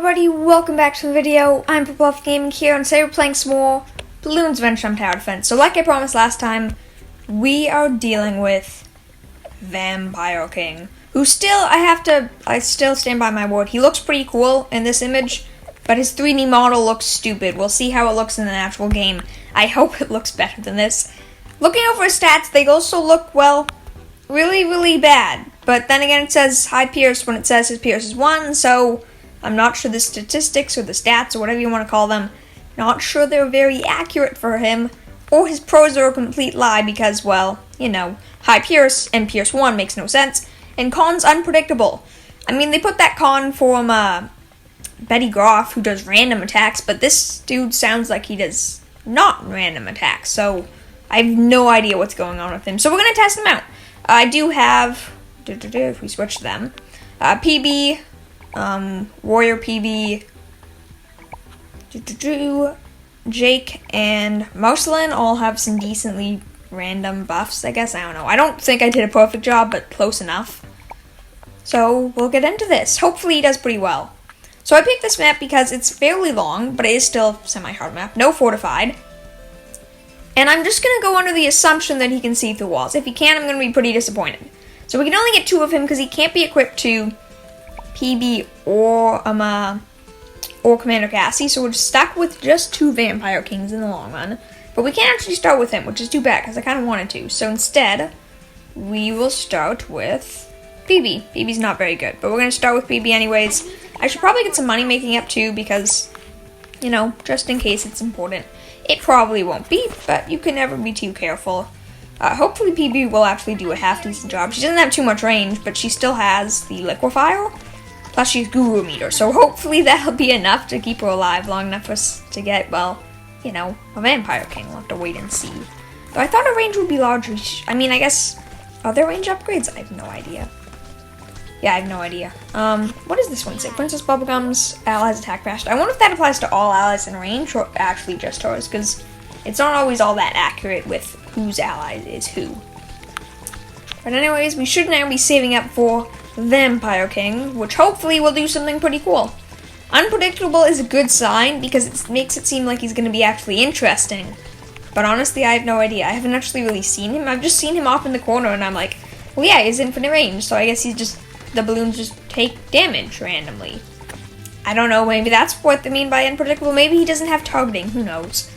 everybody, welcome back to the video. I'm Purple Gaming here, and today we're playing some more Bloons Venture on Tower Defense. So like I promised last time, we are dealing with Vampire King, who I still stand by my word. He looks pretty cool in this image, but his 3D model looks stupid. We'll see how it looks in the actual game. I hope it looks better than this. Looking over his stats, they also look, well, really bad. But then again, it says high Pierce when it says his Pierce is 1, so I'm not sure the statistics or the stats or whatever you want to call them, not sure they're very accurate for him, or his pros are a complete lie because, well, you know, high Pierce and Pierce 1 makes no sense, and Con's unpredictable. I mean, they put that Con from Betty Groff, who does random attacks, but this dude sounds like he does not random attacks, so I have no idea what's going on with him. So we're going to test him out. I do have, if we switch them, PB, Warrior PB, Jake, and Marcelin all have some decently random buffs, I guess. I don't know. I don't think I did a perfect job, but close enough. So we'll get into this. Hopefully he does pretty well. So I picked this map because it's fairly long, but it is still a semi-hard map. No fortified. And I'm just going to go under the assumption that he can see through walls. If he can, I'm going to be pretty disappointed. So we can only get 2 of him because he can't be equipped to PB or Commander Cassie. So we're stuck with just 2 Vampire Kings in the long run. But we can't actually start with him, which is too bad because I kind of wanted to. So instead, we will start with PB. PB's not very good, but we're going to start with PB anyways. I should probably get some money making up too because, you know, just in case it's important. It probably won't be, but you can never be too careful. Hopefully PB will actually do a half-decent job. She doesn't have too much range, but she still has the liquefier. Plus she's Guru Meter, so hopefully that'll be enough to keep her alive long enough for us to get, well, you know, a Vampire King. We'll have to wait and see. Though I thought her range would be larger. I mean, I guess, are there range upgrades? I have no idea. Yeah, I have no idea. What does this one say? Princess Bubblegum's allies attack faster. I wonder if that applies to all allies in range or actually just hers, because it's not always all that accurate with whose allies is who. But anyways, we should now be saving up for Vampire King, which hopefully will do something pretty cool. Unpredictable is a good sign because it makes it seem like he's going to be actually interesting. But honestly, I have no idea. I haven't actually really seen him. I've just seen him off in the corner and I'm like, well, yeah, he's infinite range, so I guess he's just, the balloons just take damage randomly. I don't know, maybe that's what they mean by unpredictable. Maybe he doesn't have targeting, who knows.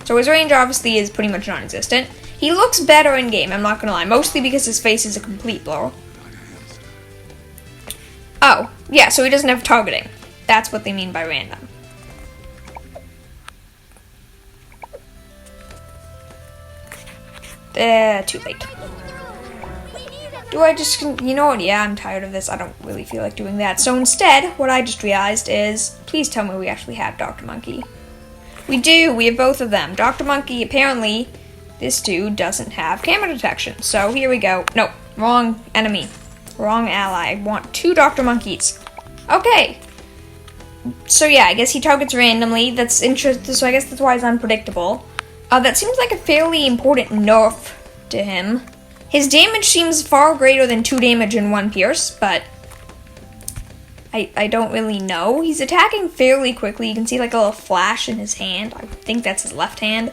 So his range obviously is pretty much non-existent. He looks better in game, I'm not gonna lie, mostly because his face is a complete blur. Oh, yeah, so he doesn't have targeting. That's what they mean by random. Too late. Do I just, you know what, yeah, I'm tired of this. I don't really feel like doing that. So instead, what I just realized is, please tell me we actually have Dr. Monkey. We do, we have both of them. Dr. Monkey, apparently, this dude doesn't have camera detection. So here we go. No, wrong enemy. Wrong ally. I want 2 Dr. Monkeys. Okay. So yeah, I guess he targets randomly. That's interesting, so I guess that's why he's unpredictable. That seems like a fairly important nerf to him. His damage seems far greater than 2 damage in 1 pierce, but I don't really know. He's attacking fairly quickly. You can see like a little flash in his hand. I think that's his left hand.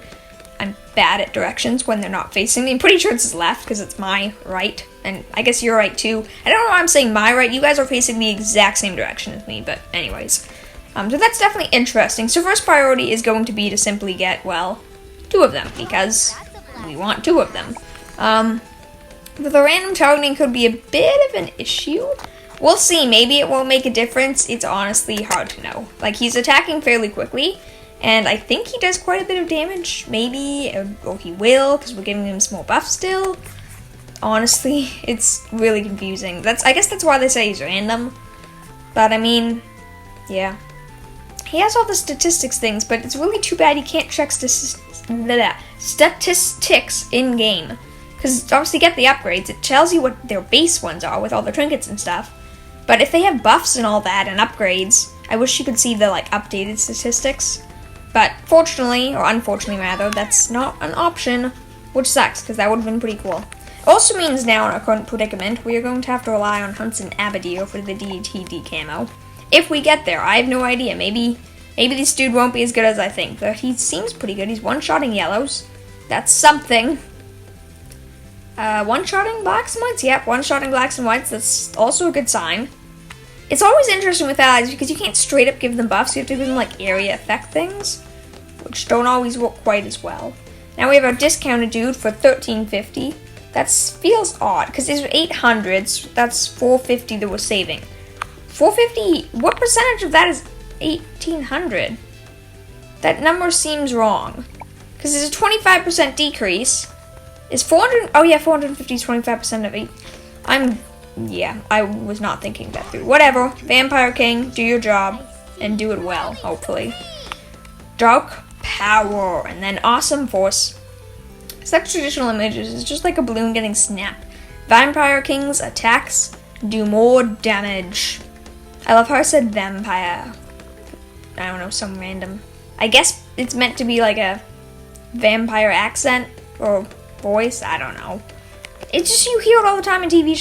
I'm bad at directions when they're not facing me. I'm pretty sure it's his left because it's my right, and I guess you're right too. I don't know why I'm saying my right. You guys are facing the exact same direction as me, but anyways. So that's definitely interesting. So first priority is going to be to simply get, well, 2 of them because we want 2 of them. But the random targeting could be a bit of an issue. We'll see. Maybe it won't make a difference. It's honestly hard to know. Like, he's attacking fairly quickly, and I think he does quite a bit of damage. Maybe, or he will, because we're giving him small buffs still. Honestly, it's really confusing. I guess that's why they say he's random. But, I mean, yeah. He has all the statistics things, but it's really too bad he can't check statistics in-game. Because obviously get the upgrades, it tells you what their base ones are with all the trinkets and stuff. But if they have buffs and all that and upgrades, I wish you could see the like updated statistics. But fortunately, or unfortunately rather, that's not an option, which sucks because that would have been pretty cool. It also means now in our current predicament, we are going to have to rely on Hunts and Abadir for the DTD camo. If we get there, I have no idea. Maybe this dude won't be as good as I think. But he seems pretty good. He's one-shotting yellows. That's something. One-shotting blacks and whites? Yep, one-shotting blacks and whites. That's also a good sign. It's always interesting with allies because you can't straight up give them buffs. You have to give them like area effect things, which don't always work quite as well. Now we have our discounted dude for 1350. That feels odd because there's 800s. That's 450 that we're saving. 450. What percentage of that is 1800? That number seems wrong because there's a 25% decrease. Is 400? Oh yeah, 450 is 25% of 8. Yeah, I was not thinking that through. Whatever. Vampire King, do your job and do it well, hopefully. Dark Power and then Awesome Force. Such traditional images is just like a balloon getting snapped. Vampire King's attacks do more damage. I love how I said vampire. I don't know, some random. I guess it's meant to be like a vampire accent or voice. I don't know. It's just you hear it all the time in TV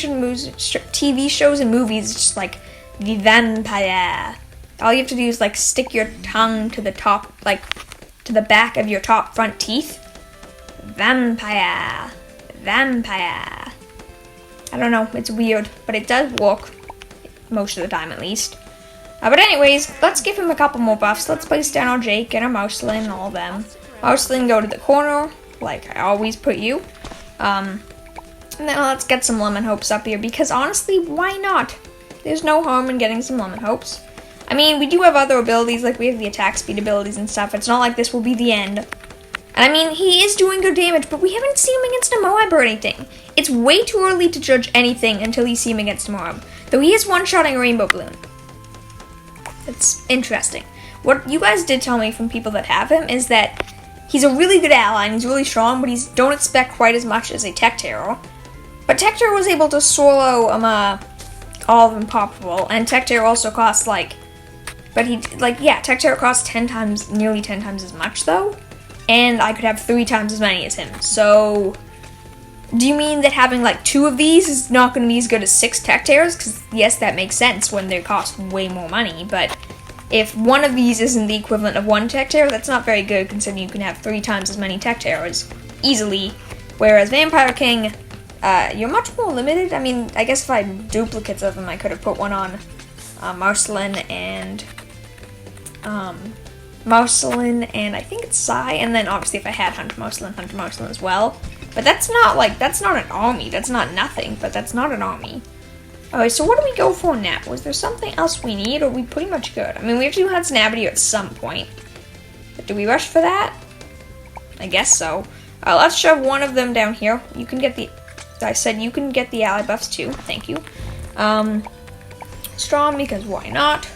shows and movies. It's just like the vampire. All you have to do is like stick your tongue to the top, like to the back of your top front teeth. Vampire. Vampire. I don't know. It's weird, but it does work most of the time at least. But anyways, let's give him a couple more buffs. Let's place down our Jake and our Mouselin, all of them. Mouselin, go to the corner, like I always put you. And then let's get some Lemon Hopes up here, because honestly, why not? There's no harm in getting some Lemon Hopes. I mean, we do have other abilities, like we have the attack speed abilities and stuff. It's not like this will be the end. And I mean, he is doing good damage, but we haven't seen him against a Moab or anything. It's way too early to judge anything until you see him against a Moab. Though he is one-shotting a Rainbow Balloon. It's interesting. What you guys did tell me from people that have him is that he's a really good ally and he's really strong, but don't expect quite as much as a Tech Terror. But Tech Terror was able to solo all of them poppable, and Tech Terror also costs Tech Terror costs nearly 10 times as much though, and I could have 3 times as many as him. So, do you mean that having like 2 of these is not going to be as good as 6 Tech Terrors? Because yes, that makes sense when they cost way more money, but if one of these isn't the equivalent of 1 Tech Terror, that's not very good considering you can have 3 times as many Tech Terrors easily, whereas Vampire King, you're much more limited. I mean, I guess if I had duplicates of them, I could have put one on Marcelin and I think it's Sai, and then obviously if I had Hunter Marcelin as well. But that's not an army. That's not nothing, but that's not an army. Okay, so what do we go for now? Was there something else we need, or are we pretty much good? I mean, we have to do Hunt's Navigator at some point. But do we rush for that? I guess so. Let's shove one of them down here. You can get the ally buffs too. Thank you. Strong, because why not?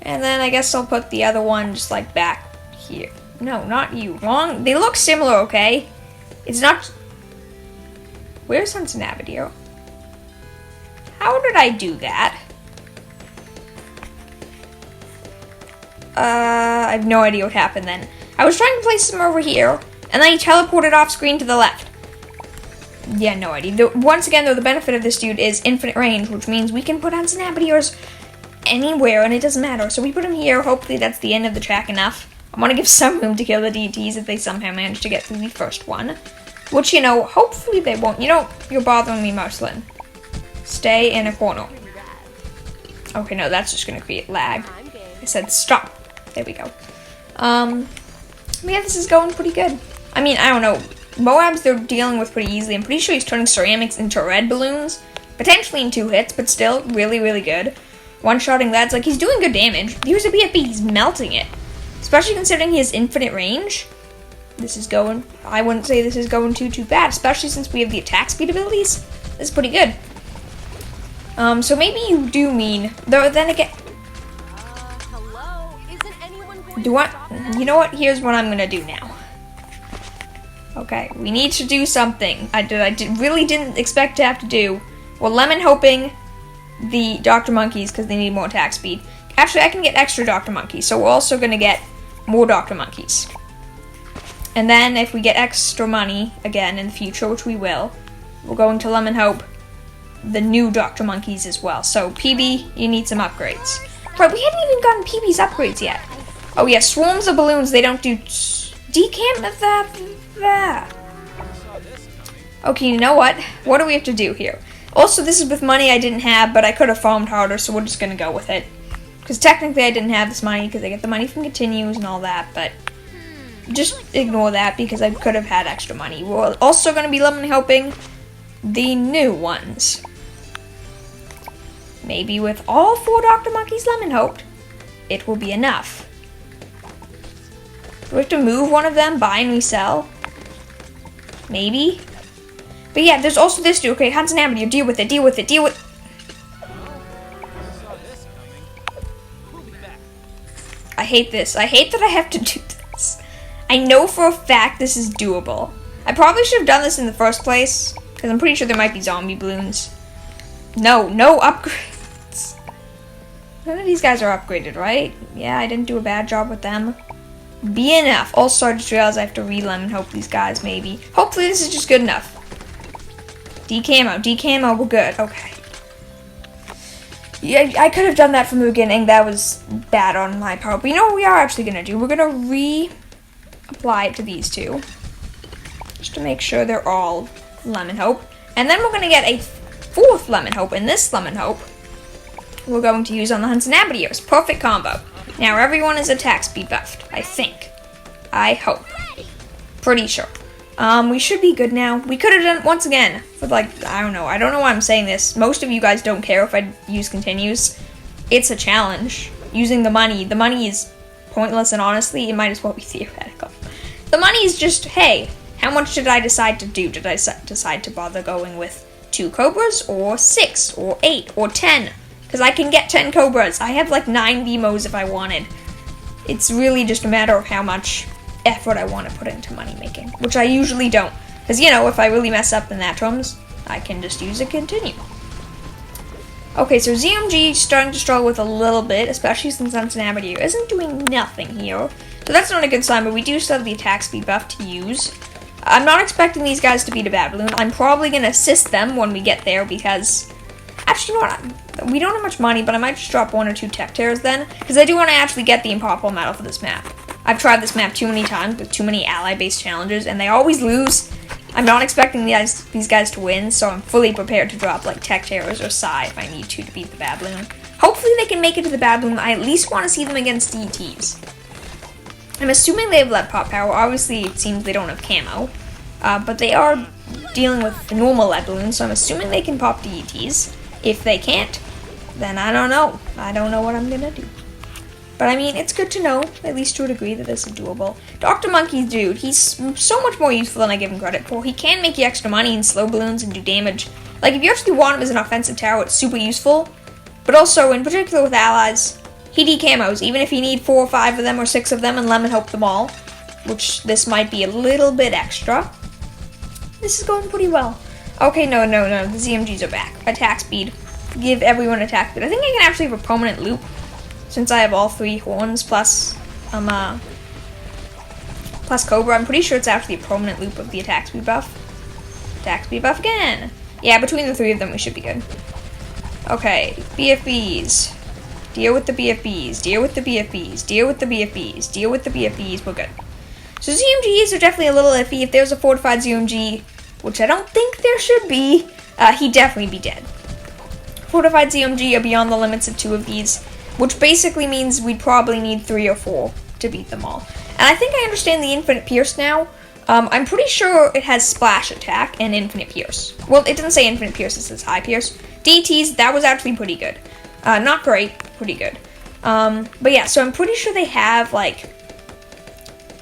And then I guess I'll put the other one just like back here. No, not you. Wrong. They look similar, okay? It's not. Where's Hunt's Navigator? How did I do that? I have no idea what happened then. I was trying to place him over here, and then he teleported off screen to the left. Yeah, no idea. Once again, though, the benefit of this dude is infinite range, which means we can put Hunt's Navigators anywhere, and it doesn't matter. So we put him here. Hopefully that's the end of the track enough. I want to give some room to kill the DTs if they somehow manage to get through the first one. Which, hopefully they won't. You're bothering me, Marcelin. Stay in a corner. Okay, no, that's just going to create lag. I said stop. There we go. Yeah, this is going pretty good. I mean, I don't know. Moabs, they're dealing with pretty easily. I'm pretty sure he's turning ceramics into red balloons. Potentially in 2 hits, but still really, really good. One-shotting lads, like, he's doing good damage. Here's a BFB, he's melting it. Especially considering he has infinite range. I wouldn't say this is going too bad, especially since we have the attack speed abilities. This is pretty good. So maybe you do mean, though then again, Hello? Isn't anyone going you know what, here's what I'm gonna do now. Okay, we need to do something. Really didn't expect to have to do. We're lemon hoping the Dr. Monkeys because they need more attack speed. Actually, I can get extra Dr. Monkeys, so we're also gonna get more Dr. Monkeys. And then if we get extra money again in the future, which we will, we're going to lemon hope the new Dr. Monkeys as well. So PB, you need some upgrades. Right, we hadn't even gotten PB's upgrades yet. Oh yeah, swarms of balloons, they don't do decamp. Okay, you know what? What do we have to do here? Also, this is with money I didn't have, but I could have farmed harder, so we're just gonna go with it. Because technically I didn't have this money, because I get the money from continues and all that, but just ignore that, because I could have had extra money. We're also gonna be lemon helping the new ones. Maybe with all 4 Dr. Monkey's lemon hoped, it will be enough. Do we have to move one of them, buy and resell? Maybe. But yeah, there's also this dude. Okay, Hans and Amity, deal with it, deal with it, deal with... I hate this. I hate that I have to do this. I know for a fact this is doable. I probably should have done this in the first place, because I'm pretty sure there might be zombie balloons. No upgrades. None of these guys are upgraded, right? Yeah, I didn't do a bad job with them. BNF. All Sergeant Trails, I have to re-lemon hope these guys, maybe. Hopefully this is just good enough. Decamo, we're good. Okay. Yeah, I could have done that from the beginning. That was bad on my part. But you know what we are actually going to do? We're going to re-apply it to these two. Just to make sure they're all lemon hope. And then we're going to get a 4th lemon hope. And this lemon hope we're going to use on the Hunts and Abidios. Perfect combo. Now everyone is attack speed buffed, I think. I hope. Pretty sure. We should be good now. We could have done it once again. But like, I don't know why I'm saying this. Most of you guys don't care if I use continues. It's a challenge. Using the money. The money is pointless, and honestly, it might as well be theoretical. The money is just, hey, how much did I decide to do? Did I decide to bother going with 2 Cobras, or 6, or 8, or 10? Because I can get 10 Cobras. I have like 9 Vimos if I wanted. It's really just a matter of how much effort I want to put into money making, which I usually don't. Because, you know, if I really mess up in that terms, I can just use a continue. Okay, so ZMG is starting to struggle with a little bit, especially since Cincinnati isn't doing nothing here. So that's not a good sign, but we do still have the attack speed buff to use. I'm not expecting these guys to beat a bad balloon. I'm probably going to assist them when we get there, because... Actually, you know what? We don't have much money, but I might just drop 1 or 2 tech tears then, because I do want to actually get the impossible medal for this map. I've tried this map too many times with too many ally-based challenges, and they always lose. I'm not expecting these guys to win, so I'm fully prepared to drop like tech tears or Psy if I need to beat the bad balloon. Hopefully they can make it to the bad balloon. I at least want to see them against DTs. I'm assuming they have lead pop power. Obviously, it seems they don't have camo, but they are dealing with normal lead balloons, so I'm assuming they can pop DTs. If they can't, then I don't know. I don't know what I'm gonna do. But I mean, it's good to know, at least to a degree, that this is doable. Dr. Monkey's dude, he's so much more useful than I give him credit for. He can make you extra money and slow balloons and do damage. Like, if you actually want him as an offensive tower, it's super useful. But also, in particular with allies, he decamos, even if you need 4 or 5 of them or 6 of them and lemon hope them all. Which, this might be a little bit extra. This is going pretty well. Okay, no, the ZMGs are back. Attack speed. Give everyone attack speed. I think I can actually have a permanent loop, since I have all 3 horns plus Cobra. I'm pretty sure it's actually a permanent loop of the attack speed buff. Attack speed buff again. Yeah, between the 3 of them we should be good. Okay, BFBs. Deal with the BFBs. Deal with the BFBs. Deal with the BFBs. Deal with the BFBs. We're good. So ZMGs are definitely a little iffy. If there's a fortified ZMG, which I don't think there should be, he'd definitely be dead. Fortified ZMG are beyond the limits of 2 of these, which basically means we'd probably need 3 or 4 to beat them all. And I think I understand the Infinite Pierce now. I'm pretty sure it has Splash Attack and Infinite Pierce. Well, it doesn't say Infinite Pierce, it says High Pierce. DTs, that was actually pretty good. Not great, pretty good. But yeah, so I'm pretty sure they have, like,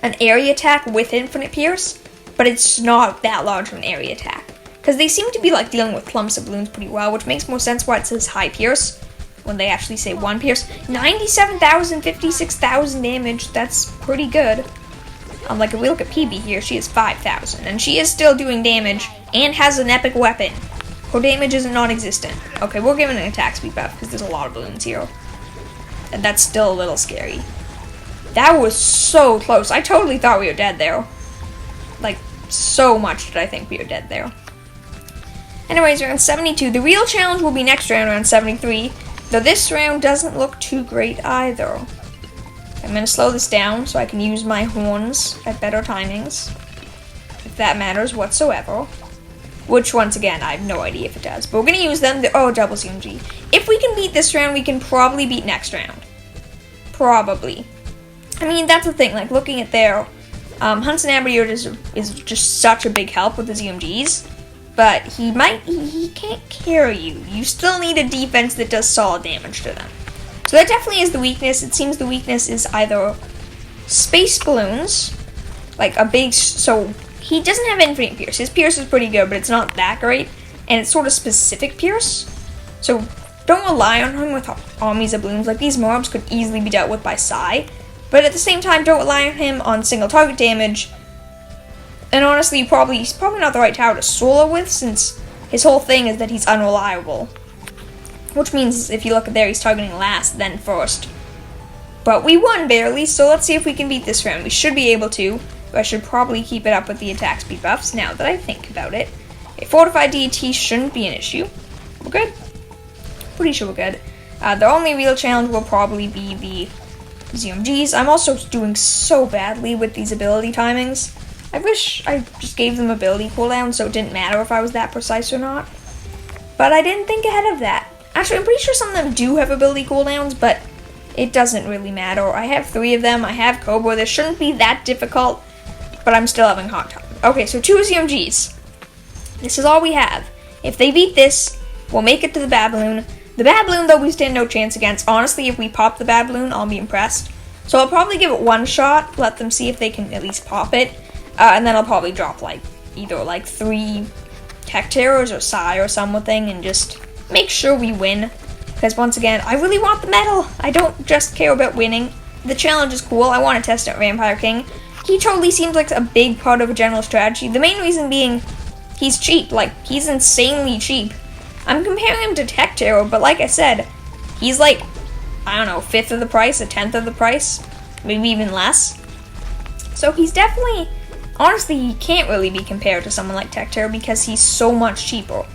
an area attack with Infinite Pierce, but it's not that large of an area attack. Because they seem to be, like, dealing with clumps of balloons pretty well, which makes more sense why it says High Pierce, when they actually say 1 Pierce. 97,000, 56,000 damage, that's pretty good. Like, if we look at PB here, she has 5,000, and she is still doing damage, and has an epic weapon. Her damage isn't non-existent. Okay, we're giving an attack speed buff, because there's a lot of balloons here. And that's still a little scary. That was so close. I totally thought we were dead there. Like, so much did I think we were dead there. Anyways, we're on 72. The real challenge will be next round around 73. Though this round doesn't look too great either. I'm going to slow this down so I can use my horns at better timings, if that matters whatsoever. Which, once again, I have no idea if it does. But we're going to use them. Oh, double CMG. If we can beat this round, we can probably beat next round. Probably. I mean, that's the thing. Like, looking at their... Hunts and Abigail is just such a big help with the ZMGs. But he can't carry you. You still need a defense that does solid damage to them. So that definitely is the weakness. It seems the weakness is either space balloons, like a big... So... He doesn't have infinite pierce. His pierce is pretty good, but it's not that great. And it's sort of specific pierce. So don't rely on him with armies of balloons. Like, these Moabs could easily be dealt with by Psy. But at the same time, don't rely on him on single target damage. And honestly, he's probably not the right tower to solo with, since his whole thing is that he's unreliable. Which means, if you look at there, he's targeting last, then first. But we won barely, so let's see if we can beat this round. We should be able to. I should probably keep it up with the attack speed buffs now that I think about it. A fortified DT shouldn't be an issue. We're good. Pretty sure we're good. The only real challenge will probably be the ZMGs. I'm also doing so badly with these ability timings. I wish I just gave them ability cooldown so it didn't matter if I was that precise or not. But I didn't think ahead of that. Actually, I'm pretty sure some of them do have ability cooldowns, but it doesn't really matter. I have 3 of them. I have Cobra. This shouldn't be that difficult. But I'm still having a hard time. Okay, so 2 ZMGs. This is all we have. If they beat this, we'll make it to the Baboon. The Baboon, though, we stand no chance against. Honestly, if we pop the Baboon, I'll be impressed. So I'll probably give it one shot, let them see if they can at least pop it. And then I'll probably drop, like, either, like, 3 Tech Terrors or Psy or something and just make sure we win. Because, once again, I really want the medal. I don't just care about winning. The challenge is cool. I want to test out Vampire King. He totally seems like a big part of a general strategy. The main reason being, he's cheap. Like, he's insanely cheap. I'm comparing him to Tech Terror, but like I said, he's like, I don't know, 1/5 of the price, 1/10 of the price, maybe even less. So he's definitely, honestly, he can't really be compared to someone like Tech Terror because he's so much cheaper.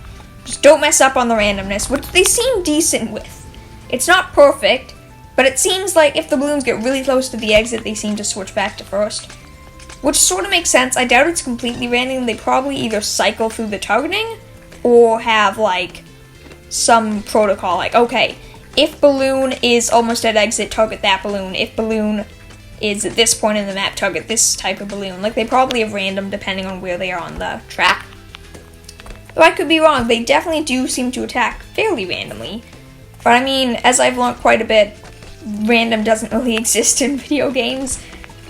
Just don't mess up on the randomness, which they seem decent with. It's not perfect, but it seems like if the balloons get really close to the exit, they seem to switch back to first. Which sort of makes sense. I doubt it's completely random. They probably either cycle through the targeting or have, like, some protocol. Like, okay, if balloon is almost at exit, target that balloon. If balloon is at this point in the map, target this type of balloon. Like, they probably have random depending on where they are on the track. Though I could be wrong. They definitely do seem to attack fairly randomly. But, I mean, as I've learned quite a bit, random doesn't really exist in video games.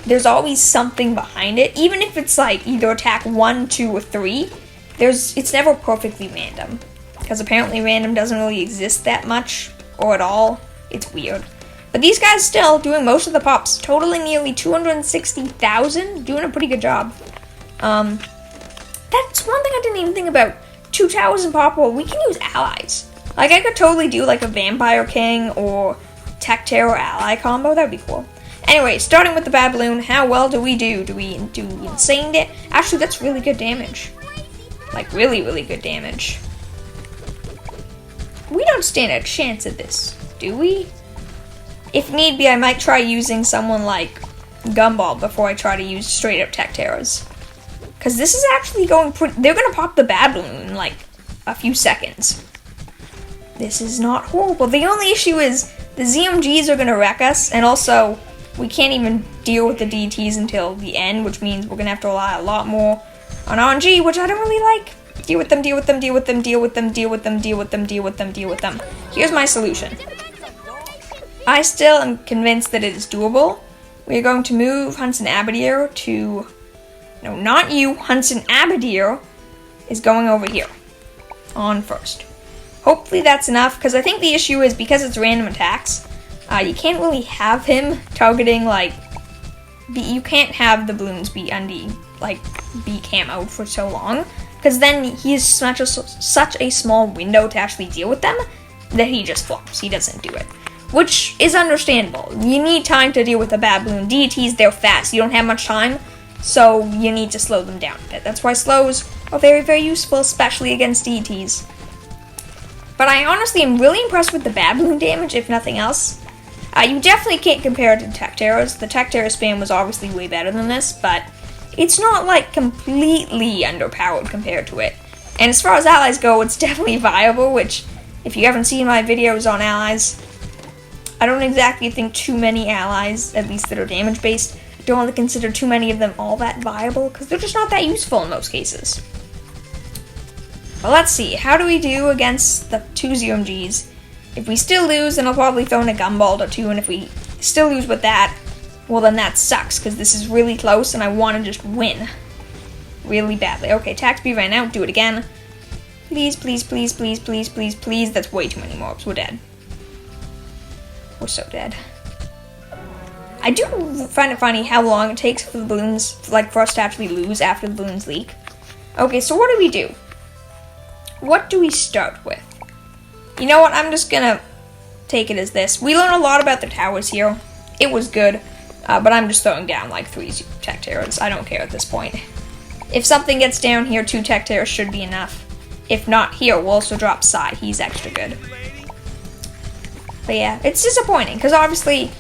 There's always something behind it. Even if it's like either attack 1, 2, or 3, it's never perfectly random. Because apparently random doesn't really exist that much, or at all. It's weird. But these guys still doing most of the pops, totaling nearly 260,000, doing a pretty good job. That's one thing I didn't even think about. 2 towers in pop roll, we can use allies. Like, I could totally do like a Vampire King or Tech Terror ally combo, that'd be cool. Anyway, starting with the bad balloon, how well do we do? Do we do insane damage? Actually, that's really good damage. Like, really, really good damage. We don't stand a chance at this, do we? If need be, I might try using someone like Gumball before I try to use straight up Tech Terrors. Because this is actually going pretty... They're going to pop the bad balloon in like a few seconds. This is not horrible. The only issue is the ZMGs are going to wreck us, and also we can't even deal with the DTs until the end, which means we're going to have to rely a lot more on RNG, which I don't really like. Deal with them, deal with them, deal with them, deal with them, deal with them, deal with them, deal with them, deal with them. Here's my solution. I still am convinced that it is doable. We're going to move Hunts and Abadir to... No, not you. Hunts and Abadir is going over here. On first. Hopefully that's enough, because I think the issue is because it's random attacks, you can't really have him targeting, like... You can't have the balloons be be camoed for so long, because then he's such a small window to actually deal with them that he just flops. He doesn't do it. Which is understandable. You need time to deal with a bad balloon. DTs, they're fast. You don't have much time, so you need to slow them down a bit. That's why slows are very, very useful, especially against DTs. But I honestly am really impressed with the bad balloon damage, if nothing else. You definitely can't compare it to Tech Terrors. The Tech Terror spam was obviously way better than this, but it's not like completely underpowered compared to it. And as far as allies go, it's definitely viable, which, if you haven't seen my videos on allies, I don't exactly think too many allies, at least that are damage based, don't really consider too many of them all that viable, because they're just not that useful in most cases. But let's see, how do we do against the two ZMGs? If we still lose, then I'll probably throw in a gumball or two, and if we still lose with that, well then that sucks, because this is really close, and I want to just win. Really badly. Okay, attack speed ran out, do it again. Please, please, please, please, please, please, please. That's way too many mobs, we're dead. We're so dead. I do find it funny how long it takes for the balloons, like for us to actually lose after the balloons leak. Okay, so what do? What do we start with? You know what, I'm just gonna take it as this. We learned a lot about the towers here. It was good, but I'm just throwing down like 3 Tech Terrors. I don't care at this point. If something gets down here, 2 Tech Terrors should be enough. If not here, we'll also drop Psy. He's extra good. But yeah, it's disappointing, because obviously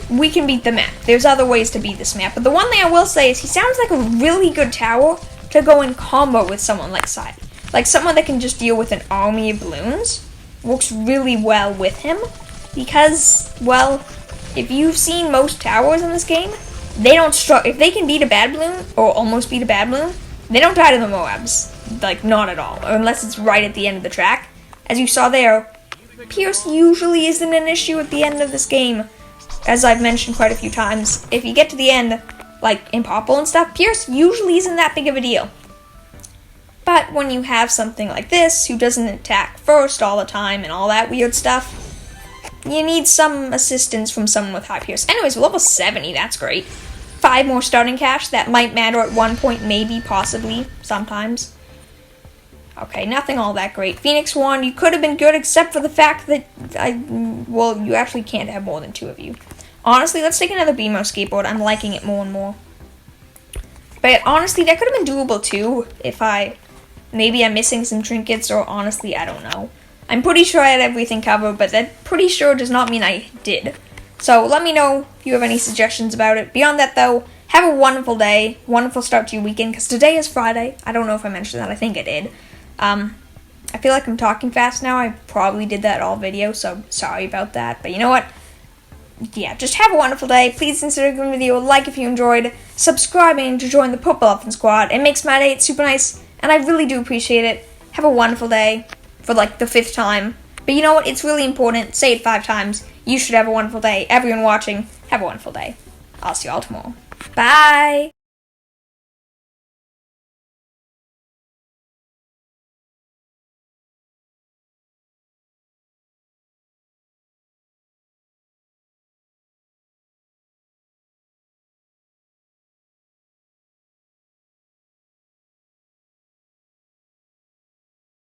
we can beat the map. There's other ways to beat this map. But the one thing I will say is he sounds like a really good tower to go in combo with someone like Psy. Like someone that can just deal with an army of balloons works really well with him. Because, well, if you've seen most towers in this game, they don't struggle. If they can beat a bad balloon, or almost beat a bad balloon, they don't die to the Moabs. Like, not at all. Unless it's right at the end of the track. As you saw there, Pierce usually isn't an issue at the end of this game. As I've mentioned quite a few times, if you get to the end, like in Popple and stuff, Pierce usually isn't that big of a deal. But when you have something like this, who doesn't attack first all the time and all that weird stuff, you need some assistance from someone with high Pierce. Anyways, level 70, that's great. 5 more starting cash, that might matter at one point, maybe, possibly, sometimes. Okay, nothing all that great. Phoenix Wand, you could have been good except for the fact that well, you actually can't have more than 2 of you. Honestly, let's take another BMO skateboard. I'm liking it more and more. But honestly, that could have been doable too if maybe I'm missing some trinkets, or honestly, I don't know. I'm pretty sure I had everything covered, but that pretty sure does not mean I did. So let me know if you have any suggestions about it. Beyond that though, have a wonderful day, wonderful start to your weekend, because today is Friday. I don't know if I mentioned that, I think I did. I feel like I'm talking fast now. I probably did that all video, so sorry about that. But you know what? Yeah, just have a wonderful day. Please consider giving the video a like if you enjoyed, subscribing to join the Purple Elephant Squad. It makes my day super nice, and I really do appreciate it. Have a wonderful day for like the 5th time. But you know what? It's really important. Say it 5 times. You should have a wonderful day. Everyone watching, have a wonderful day. I'll see you all tomorrow. Bye!